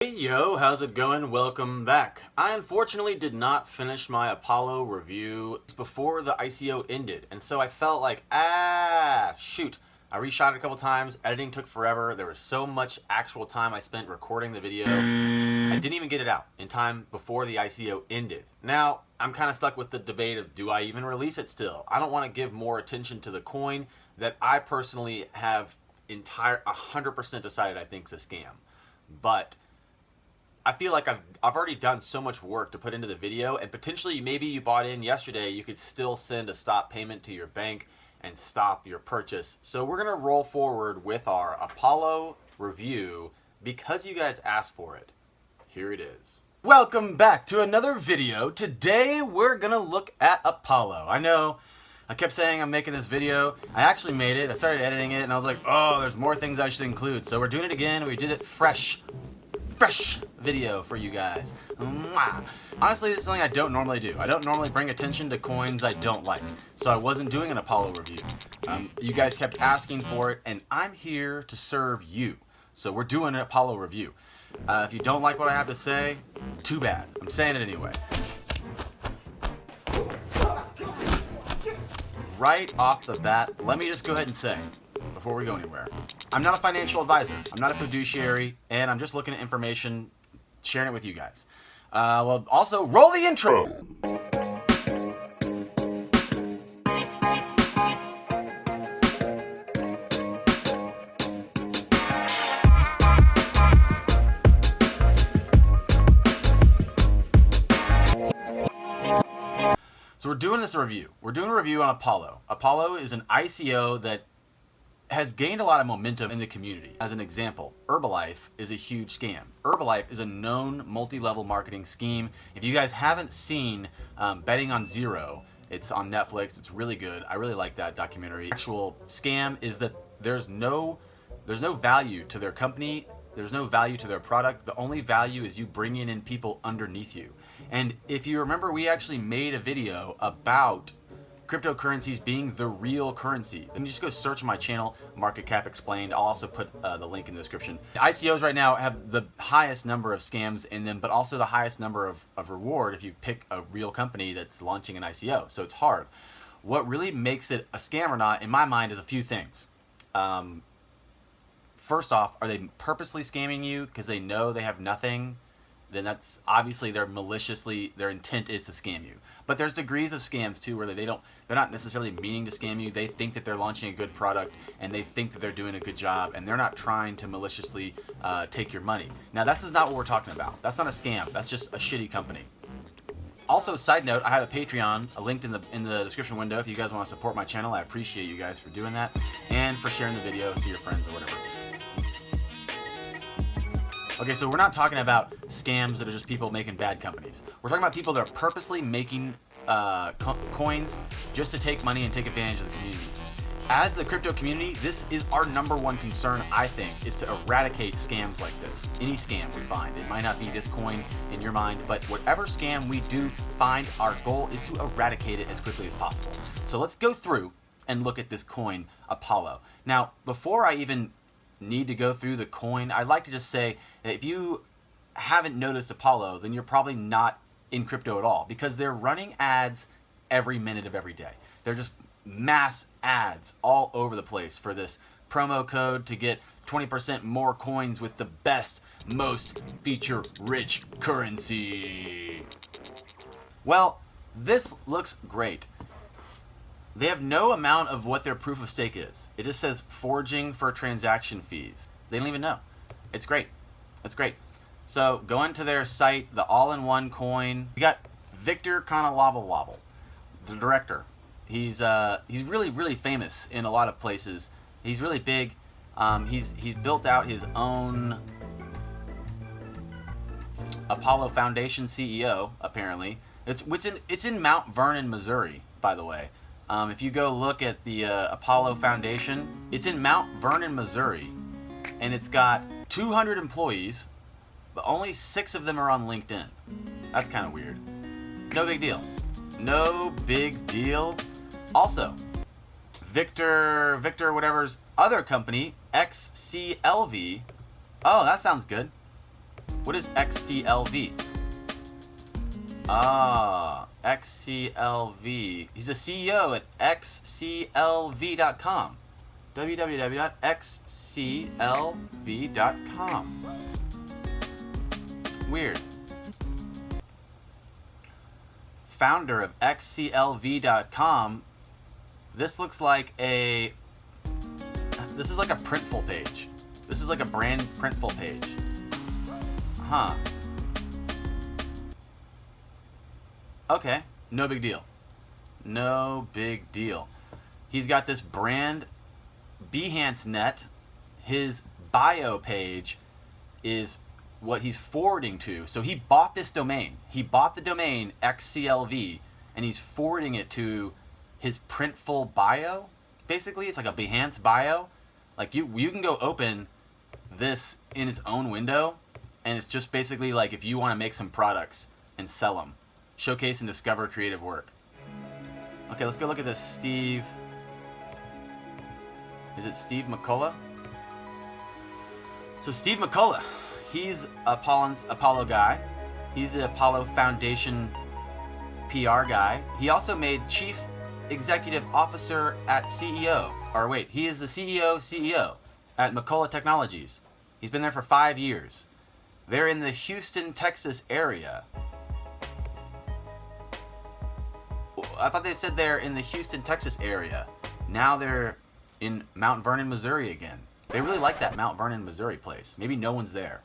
Hey yo, how's it going? Welcome back. I unfortunately did not finish my Apollo review before the ICO ended, and so I felt like, shoot. I reshot it a couple times, editing took forever, there was so much actual time I spent recording the video, I didn't even get it out in time before the ICO ended. Now, I'm kind of stuck with the debate of, do I even release it still? I don't want to give more attention to the coin that I personally have 100% decided I think is a scam. But I feel like I've already done so much work to put into the video, and potentially maybe you bought in yesterday, you could still send a stop payment to your bank and stop your purchase. So we're going to roll forward with our Apollo review because you guys asked for it. Here it is. Welcome back to another video. Today we're going to look at Apollo. I know I kept saying I'm making this video. I actually made it. I started editing it and I was like, oh, there's more things I should include. So we're doing it again. We did it fresh video for you guys. Mwah. Honestly, this is something I don't normally do. I don't normally bring attention to coins I don't like. So I wasn't doing an Apollo review. You guys kept asking for it, and I'm here to serve you. So we're doing an Apollo review. If you don't like what I have to say, too bad. I'm saying it anyway. Right off the bat, let me just go ahead and say, before we go anywhere, I'm not a financial advisor, I'm not a fiduciary, and I'm just looking at information, sharing it with you guys. Well, also, roll the intro! So we're doing this review. We're doing a review on Apollo. Apollo is an ICO that has gained a lot of momentum in the community. As an example, Herbalife is a huge scam. Herbalife is a known multi-level marketing scheme. If you guys haven't seen Betting on Zero, it's on Netflix. It's really good. I really like that documentary. The actual scam is that there's no value to their company. There's no value to their product. The only value is you bringing in people underneath you. And if you remember, we actually made a video about cryptocurrencies being the real currency. Then just go search my channel, Market Cap Explained. I'll also put the link in the description. The ICOs right now have the highest number of scams in them, but also the highest number of reward if you pick a real company that's launching an ICO. So it's hard. What really makes it a scam or not, in my mind, is a few things. First off, are they purposely scamming you because they know they have nothing? Then that's obviously their intent is to scam you. But there's degrees of scams too where they're not necessarily meaning to scam you. They think that they're launching a good product and they think that they're doing a good job and they're not trying to maliciously take your money. Now this is not what we're talking about. That's not a scam. That's just a shitty company. Also, side note, I have a Patreon linked in the description window if you guys want to support my channel. I appreciate you guys for doing that and for sharing the video to your friends or whatever. Okay, so we're not talking about scams that are just people making bad companies. We're talking about people that are purposely making coins just to take money and take advantage of the community. As the crypto community, this is our #1 concern, I think, is to eradicate scams like this. Any scam we find. It might not be this coin in your mind, but whatever scam we do find, our goal is to eradicate it as quickly as possible. So let's go through and look at this coin, Apollo. Now, before I even need to go through the coin, I'd like to just say that if you haven't noticed Apollo, then you're probably not in crypto at all, because they're running ads every minute of every day. They're just mass ads all over the place for this promo code to get 20% more coins with the best, most feature-rich currency. Well, this looks great. They have no amount of what their proof of stake is. It just says forging for transaction fees. They don't even know. It's great. It's great. So go into their site, the all-in-one coin. You got Victor Mccullough, the director. He's really, really famous in a lot of places. He's really big. He's built out his own Apollo Foundation CEO, apparently. It's in Mount Vernon, Missouri, by the way. If you go look at the Apollo Foundation, it's in Mount Vernon, Missouri, and it's got 200 employees, but only 6 of them are on LinkedIn. That's kind of weird. No big deal. No big deal. Also, Victor whatever's other company, XCLV. Oh, that sounds good. What is XCLV? Ah, XCLV. He's a CEO at xclv.com. www.xclv.com. Weird. Founder of xclv.com. This looks like a... This is like a Printful page. This is like a brand Printful page. Huh. Okay, no big deal. No big deal. He's got this brand Behance Net. His bio page is what he's forwarding to. So he bought this domain. He bought the domain XCLV and he's forwarding it to his Printful bio. Basically, it's like a Behance bio. Like you can go open this in its own window and it's just basically like if you want to make some products and sell them. Showcase and discover creative work. Okay, let's go look at this Steve. Is it Steve Mccullough? So Steve Mccullough, he's Apollo guy. He's the Apollo Foundation PR guy. He also made Chief Executive Officer at CEO. Or wait, he is the CEO at Mccullough Technologies. He's been there for 5 years. They're in the Houston, Texas area. I thought they said they're in the Houston, Texas area. Now they're in Mount Vernon, Missouri again. They really like that Mount Vernon, Missouri place. Maybe no one's there.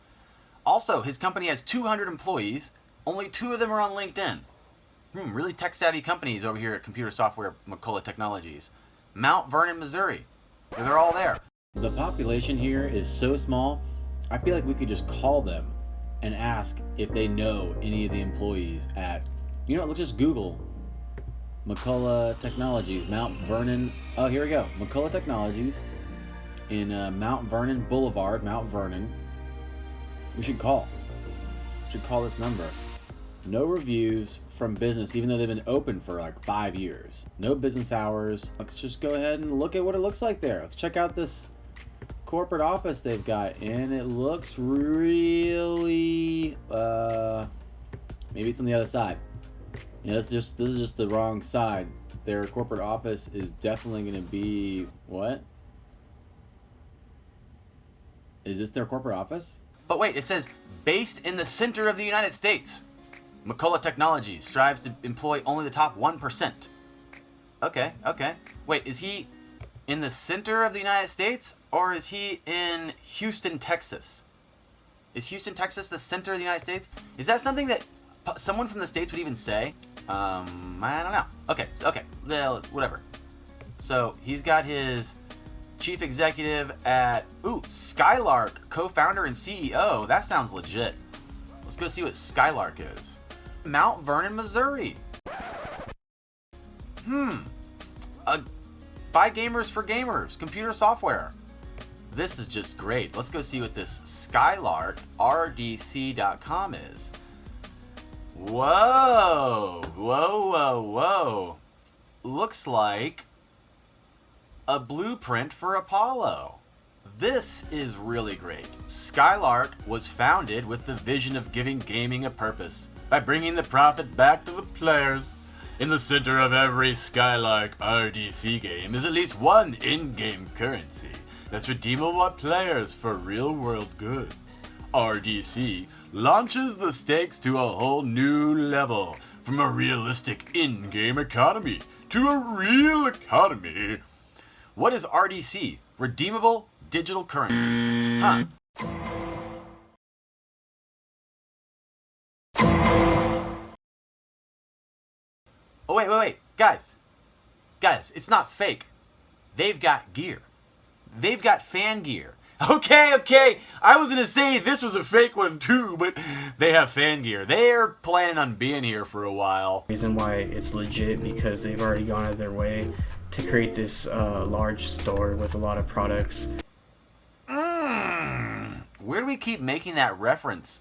Also, his company has 200 employees. Only 2 of them are on LinkedIn. Really tech-savvy companies over here at Computer Software Mccullough Technologies. Mount Vernon, Missouri. They're all there. The population here is so small, I feel like we could just call them and ask if they know any of the employees at... You know, let's just Google Mccullough Technologies, Mount Vernon. Oh, here we go. Mccullough Technologies in Mount Vernon Boulevard, Mount Vernon. We should call. We should call this number. No reviews from business, even though they've been open for like 5 years. No business hours. Let's just go ahead and look at what it looks like there. Let's check out this corporate office they've got, and it looks really maybe it's on the other side. Yeah, this is just the wrong side. Their corporate office is definitely going to be what? Is this their corporate office? But wait, it says based in the center of the United States. Mccullough Technologies strives to employ only the top 1%. Okay. Wait, is he in the center of the United States or is he in Houston, Texas? Is Houston, Texas the center of the United States? Is that something that someone from the States would even say? I don't know. Okay, whatever. So he's got his chief executive at Skylark, co-founder and CEO. That sounds legit. Let's go see what Skylark is. Mount Vernon, Missouri. By gamers for gamers, computer software. This is just great. Let's go see what this Skylark RDC.com is. Whoa. Looks like a blueprint for Apollo. This is really great. Skylark was founded with the vision of giving gaming a purpose by bringing the profit back to the players. In the center of every Skylark RDC game is at least one in-game currency that's redeemable by players for real-world goods. RDC launches the stakes to a whole new level, from a realistic in-game economy to a real economy. What is RDC? Redeemable digital currency. Huh. Oh, wait. Guys, it's not fake. They've got gear. They've got fan gear. Okay. I was gonna say this was a fake one too, but they have fan gear. They're planning on being here for a while. Reason why it's legit because they've already gone out of their way to create this large store with a lot of products. Where do we keep making that reference?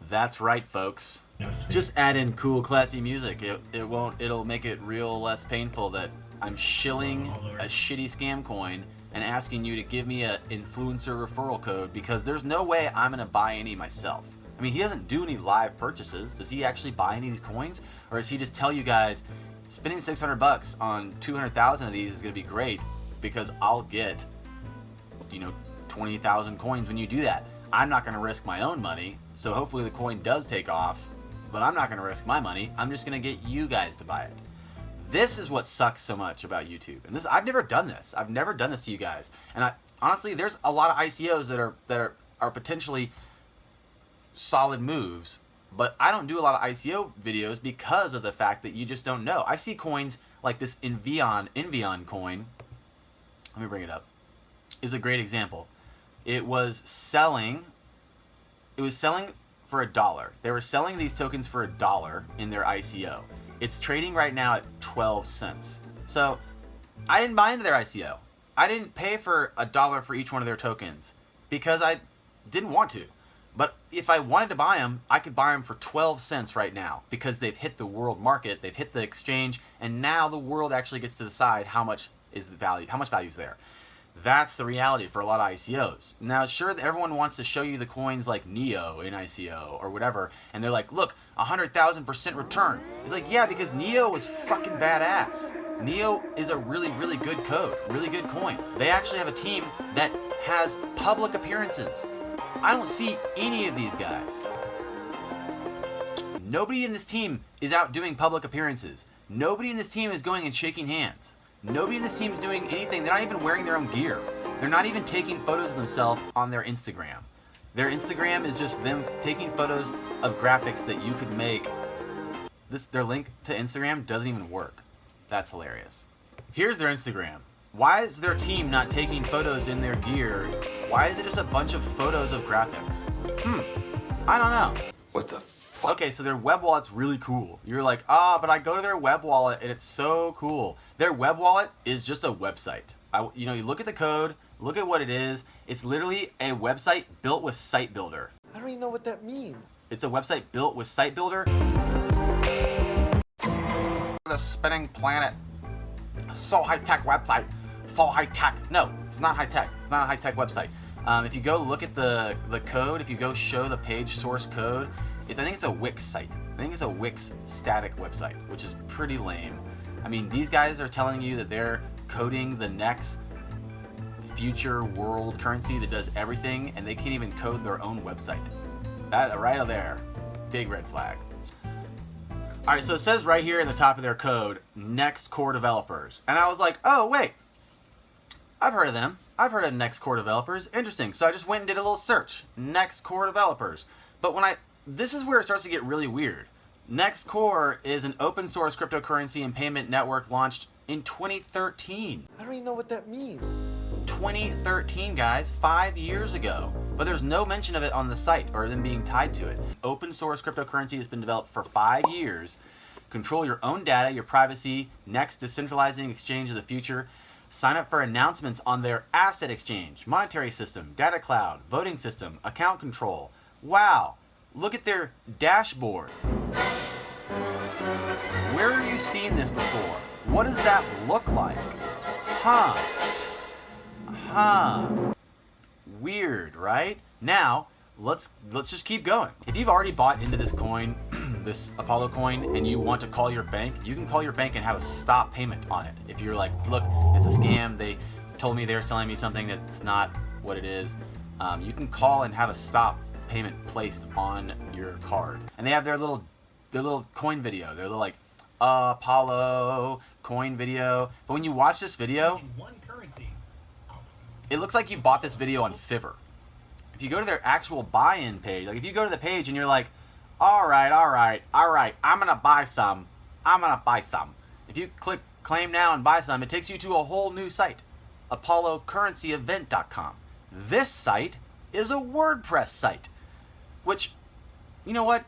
That's right, folks. Just add in cool, classy music. It'll make it real less painful that I'm shilling a shitty scam coin and asking you to give me an influencer referral code because there's no way I'm gonna buy any myself. I mean, he doesn't do any live purchases. Does he actually buy any of these coins? Or does he just tell you guys, spending $600 on 200,000 of these is going to be great because I'll get, 20,000 coins when you do that. I'm not going to risk my own money, so hopefully the coin does take off, but I'm not going to risk my money. I'm just going to get you guys to buy it. This is what sucks so much about YouTube. And I've never done this. I've never done this to you guys. And honestly, there's a lot of ICOs that are potentially solid moves, but I don't do a lot of ICO videos because of the fact that you just don't know. I see coins like this Invion coin. Let me bring it up. Is a great example. It was selling for $1. They were selling these tokens for $1 in their ICO. It's trading right now at 12 cents. So I didn't buy into their ICO. I didn't pay for $1 for each one of their tokens because I didn't want to. But if I wanted to buy them, I could buy them for 12 cents right now because they've hit the world market, they've hit the exchange, and now the world actually gets to decide how much is the value, how much value is there. That's the reality for a lot of ICOs. Now, sure, everyone wants to show you the coins like Neo in ICO or whatever, and they're like, look, 100,000% return. It's like, yeah, because Neo is fucking badass. Neo is a really, really good code, really good coin. They actually have a team that has public appearances. I don't see any of these guys. Nobody in this team is out doing public appearances. Nobody in this team is going and shaking hands. Nobody in this team is doing anything. They're not even wearing their own gear. They're not even taking photos of themselves on their Instagram. Their Instagram is just them taking photos of graphics that you could make. Their link to Instagram doesn't even work. That's hilarious. Here's their Instagram. Why is their team not taking photos in their gear? Why is it just a bunch of photos of graphics? I don't know. What the fuck? Okay, so their web wallet's really cool. You're like, but I go to their web wallet and it's so cool. Their web wallet is just a website. You look at the code, look at what it is. It's literally a website built with Site Builder. I don't even know what that means. It's a website built with Site Builder. The spinning planet. So high-tech website. So high-tech. No, it's not high-tech. It's not a high-tech website. If you go look at the code, if you go show the page source code, I think it's a Wix site. I think it's a Wix static website, which is pretty lame. I mean, these guys are telling you that they're coding the next future world currency that does everything, and they can't even code their own website. That right there, big red flag. All right, so it says right here in the top of their code, Next Core Developers. And I was like, oh, wait, I've heard of them. I've heard of Next Core Developers. Interesting. So I just went and did a little search. Next Core Developers. But this is where it starts to get really weird. Next Core is an open source cryptocurrency and payment network launched in 2013. I don't even know what that means. 2013, guys, 5 years ago. But there's no mention of it on the site or them being tied to it. Open source cryptocurrency has been developed for 5 years. Control your own data, your privacy. Next, decentralizing exchange of the future. Sign up for announcements on their asset exchange, monetary system, data cloud, voting system, account control. Wow. Look at their dashboard. Where are you seeing this before? What does that look like? Weird, right? Now, let's just keep going. If you've already bought into this coin, this Apollo coin, and you want to call your bank, you can call your bank and have a stop payment on it. If you're like, look, it's a scam. They told me they're selling me something that's not what it is. You can call and have a stop payment placed on your card, and they have their little coin video. They're like Apollo coin video. But when you watch this video, one currency, it looks like you bought this video on Fiverr. If you go to their actual buy-in page, like if you go to the page and you're like, all right, I'm gonna buy some. If you click claim now and buy some, it takes you to a whole new site, ApolloCurrencyEvent.com. This site is a WordPress site. Which, you know what?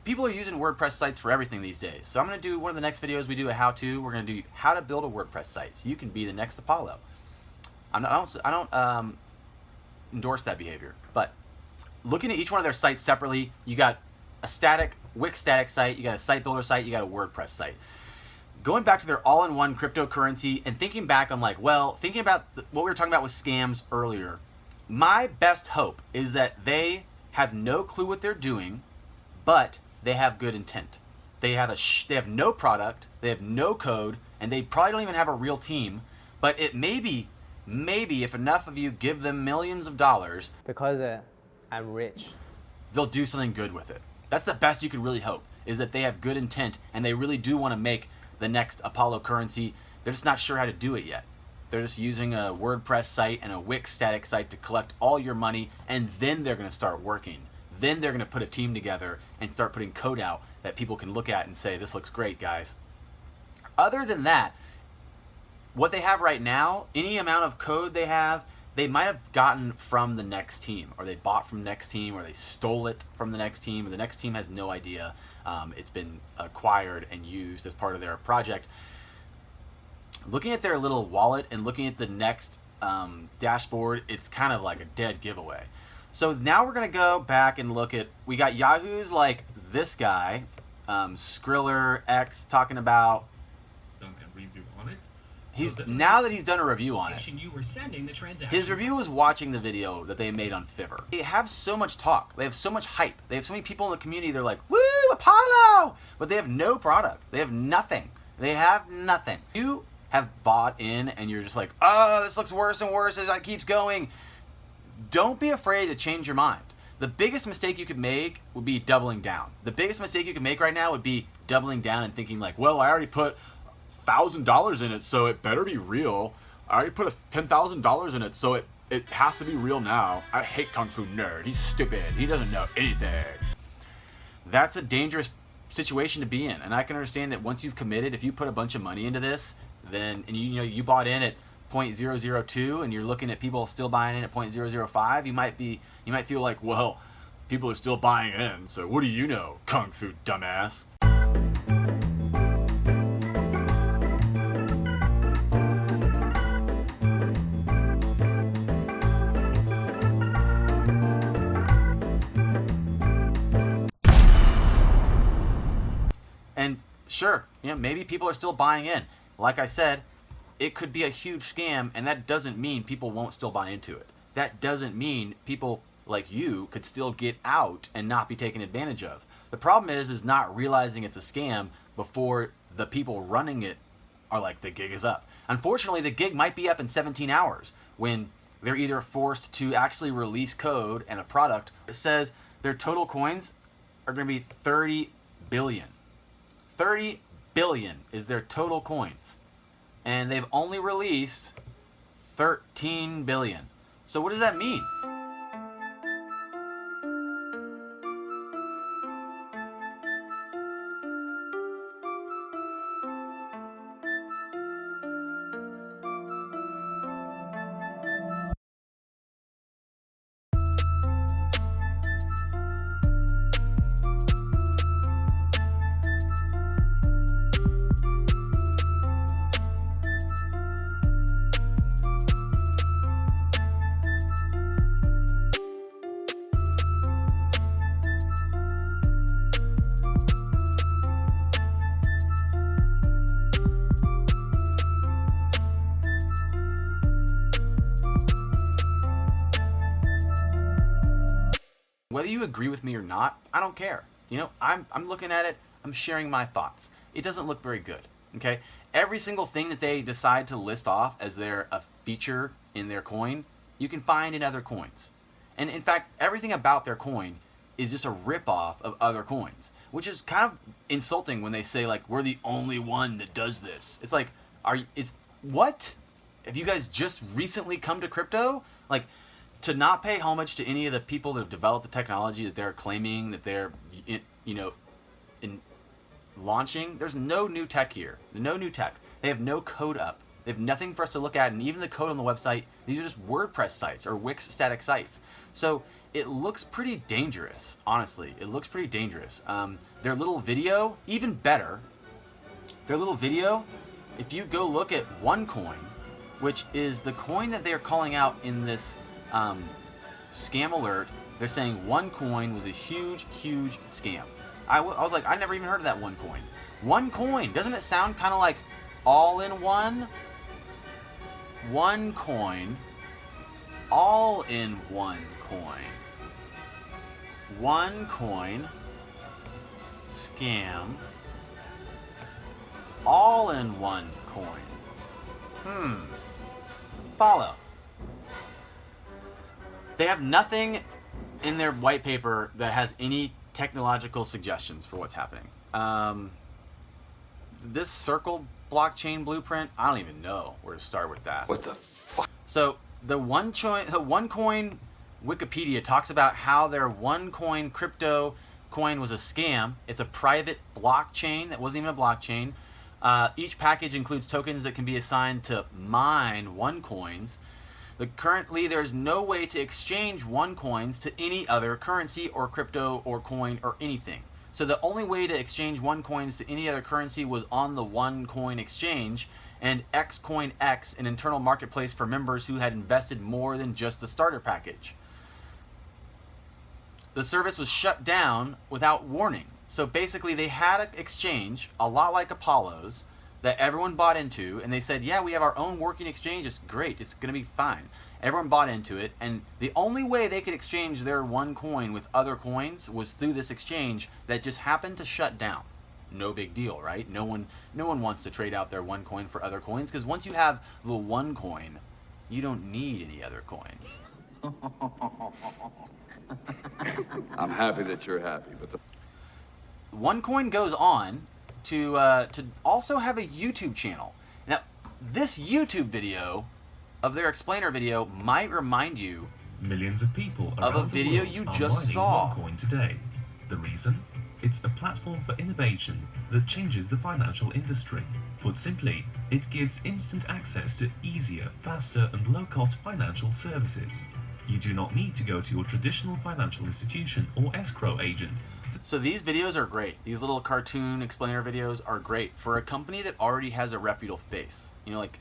People are using WordPress sites for everything these days. So I'm going to do one of the next videos, we do a how-to. We're going to do how to build a WordPress site. So you can be the next Apollo. I don't endorse that behavior. But looking at each one of their sites separately, you got a static, Wix static site, you got a site builder site, you got a WordPress site. Going back to their all-in-one cryptocurrency and thinking back on thinking about what we were talking about with scams earlier, my best hope is that they have no clue what they're doing, but they have good intent. They have no product, they have no code, and they probably don't even have a real team. But it maybe if enough of you give them millions of dollars, because I'm rich, they'll do something good with it. That's the best you could really hope, is that they have good intent and they really do want to make the next Apollo currency. They're just not sure how to do it yet. They're just using a WordPress site and a Wix static site to collect all your money, and then they're going to start working. Then they're going to put a team together and start putting code out that people can look at and say, this looks great, guys. Other than that, what they have right now, any amount of code they have, they might have gotten from the next team, or they bought from the next team, or they stole it from the next team, or the next team has no idea. It's been acquired and used as part of their project. Looking at their little wallet and looking at the next dashboard, it's kind of like a dead giveaway. So now we're going to go back and look at, we got Yahoos like this guy, Skriller X, talking about, done a review on it. now that he's done a review on it. You were sending the transaction. His review was watching the video that they made on Fiverr. They have so much talk. They have so much hype. They have so many people in the community. They're like, woo, Apollo! But they have no product. They have nothing. They have nothing. You have bought in and you're just like, oh, this looks worse and worse as it keeps going. Don't be afraid to change your mind. The biggest mistake you could make would be doubling down. The biggest mistake you could make right now would be doubling down and thinking like, well, I already put $1,000 in it, so it better be real. I already put $10,000 in it, so it has to be real now. I hate Kung Fu Nerd. He's stupid. He doesn't know anything. That's a dangerous situation to be in, and I can understand that once you've committed, if you put a bunch of money into this, then and you bought in at 0.002 and you're looking at people still buying in at 0.005, you might feel like, well, people are still buying in, so what do you know, Kung Fu dumbass? And sure, maybe people are still buying in. Like I said, it could be a huge scam, and that doesn't mean people won't still buy into it. That doesn't mean people like you could still get out and not be taken advantage of. The problem is not realizing it's a scam before the people running it are like, the gig is up. Unfortunately, the gig might be up in 17 hours when they're either forced to actually release code and a product that says their total coins are going to be 30 billion. 30 billion is their total coins. And they've only released 13 billion. So what does that mean? Whether you agree with me or not, I don't care. I'm looking at it, I'm sharing my thoughts. It doesn't look very good, okay? Every single thing that they decide to list off as a feature in their coin, you can find in other coins. And in fact, everything about their coin is just a rip-off of other coins, which is kind of insulting when they say, like, we're the only one that does this. It's like, what? Have you guys just recently come to crypto? Like, to not pay homage to any of the people that have developed the technology that they're claiming that they're, in launching, there's no new tech here. No new tech. They have no code up. They have nothing for us to look at, and even the code on the website, these are just WordPress sites or Wix static sites. So it looks pretty dangerous, honestly. It looks pretty dangerous. Their little video, even better. Their little video, if you go look at OneCoin, which is the coin that they're calling out in this scam alert, they're saying OneCoin was a huge, huge scam. I was like, I never even heard of that OneCoin. OneCoin, doesn't it sound kind of like all in one? OneCoin, all in one coin. one coin scam all in one coin. Follow. They have nothing in their white paper that has any technological suggestions for what's happening. This circle blockchain blueprint, I don't even know where to start with that. What the fuck? So the OneCoin Wikipedia talks about how their OneCoin crypto coin was a scam. It's a private blockchain that wasn't even a blockchain. Each package includes tokens that can be assigned to mine OneCoins. Currently, there's no way to exchange OneCoins to any other currency or crypto or coin or anything. So the only way to exchange OneCoins to any other currency was on the OneCoin exchange and XCoinX, an internal marketplace for members who had invested more than just the starter package. The service was shut down without warning. So basically they had an exchange, a lot like Apollo's, that everyone bought into, and they said, yeah, we have our own working exchange, it's great, it's going to be fine. Everyone bought into it, and the only way they could exchange their one coin with other coins was through this exchange that just happened to shut down. No big deal, right? No one wants to trade out their one coin for other coins, because once you have the one coin, you don't need any other coins. I'm happy that you're happy, but the OneCoin goes on to also have a YouTube channel. Now, this YouTube video of their explainer video might remind you Millions of people of around a video the world you are just mining saw. OneCoin today. The reason? It's a platform for innovation that changes the financial industry. Put simply, it gives instant access to easier, faster, and low-cost financial services. You do not need to go to your traditional financial institution or escrow agent. So these videos are great. These little cartoon explainer videos are great for a company that already has a reputable face. You know, like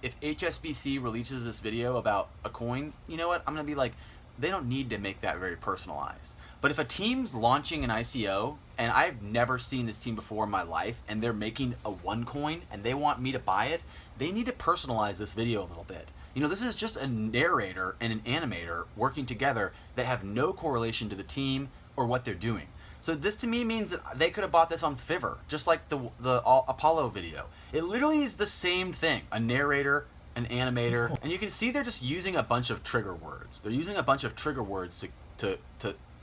if HSBC releases this video about a coin, you know what? I'm going to be like, they don't need to make that very personalized. But if a team's launching an ICO, and I've never seen this team before in my life, and they're making a OneCoin, and they want me to buy it, they need to personalize this video a little bit. You know, this is just a narrator and an animator working together that have no correlation to the team or what they're doing. So this to me means that they could have bought this on Fiverr, just like the Apollo video. It literally is the same thing, a narrator, an animator, and you can see they're just using a bunch of trigger words. They're using a bunch of trigger words to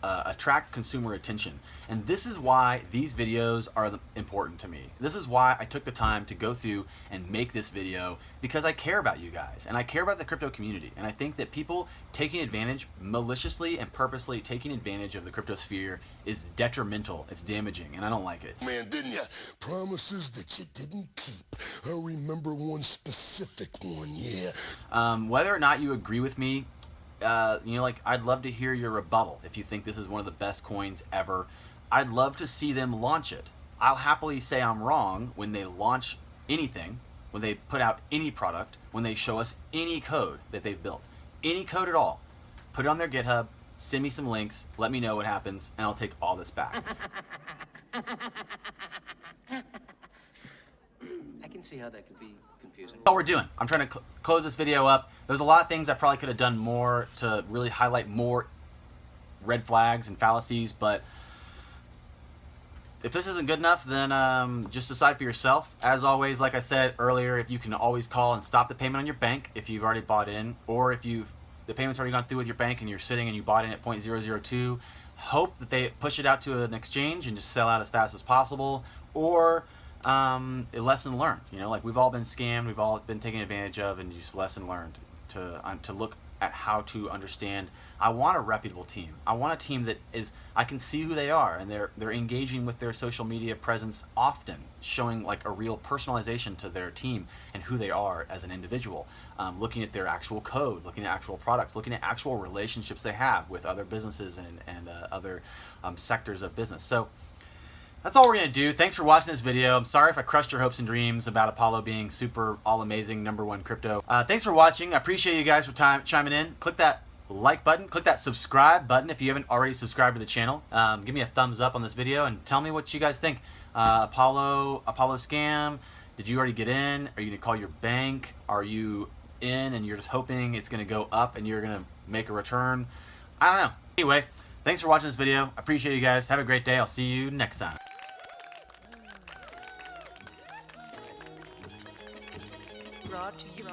attract consumer attention. And this is why these videos are important to me. This is why I took the time to go through and make this video, because I care about you guys and I care about the crypto community. And I think that people taking advantage, maliciously and purposely taking advantage of the crypto sphere is detrimental. It's damaging, and I don't like it. Man, didn't ya? Promises that you didn't keep. I remember one specific one, yeah. Whether or not you agree with me, you know, like, I'd love to hear your rebuttal if you think this is one of the best coins ever. I'd love to see them launch it. I'll happily say I'm wrong when they launch anything, when they put out any product, when they show us any code that they've built. Any code at all. Put it on their GitHub, send me some links, let me know what happens, and I'll take all this back. I can see how that could be confusing. That's all we're doing. I'm trying to close this video up. There's a lot of things I probably could have done more to really highlight more red flags and fallacies, but if this isn't good enough, then just decide for yourself. As always, like I said earlier, if you can always call and stop the payment on your bank if you've already bought in, or if the payment's already gone through with your bank and you're sitting and you bought in at 0.002, hope that they push it out to an exchange and just sell out as fast as possible, or a lesson learned. You know, like, we've all been scammed, we've all been taken advantage of, and just lesson learned to look at how to understand. I want a reputable team. I want a team that is, I can see who they are, and they're engaging with their social media presence often, showing like a real personalization to their team and who they are as an individual, looking at their actual code, looking at actual products, looking at actual relationships they have with other businesses and other sectors of business. So that's all we're going to do. Thanks for watching this video. I'm sorry if I crushed your hopes and dreams about Apollo being super all-amazing #1 crypto. Thanks for watching. I appreciate you guys for chiming in. Click that like button. Click that subscribe button if you haven't already subscribed to the channel. Give me a thumbs up on this video and tell me what you guys think. Apollo scam. Did you already get in? Are you going to call your bank? Are you in and you're just hoping it's going to go up and you're going to make a return? I don't know. Anyway, Thanks for watching this video. I appreciate you guys. Have a great day. I'll see you next time. Rod to you.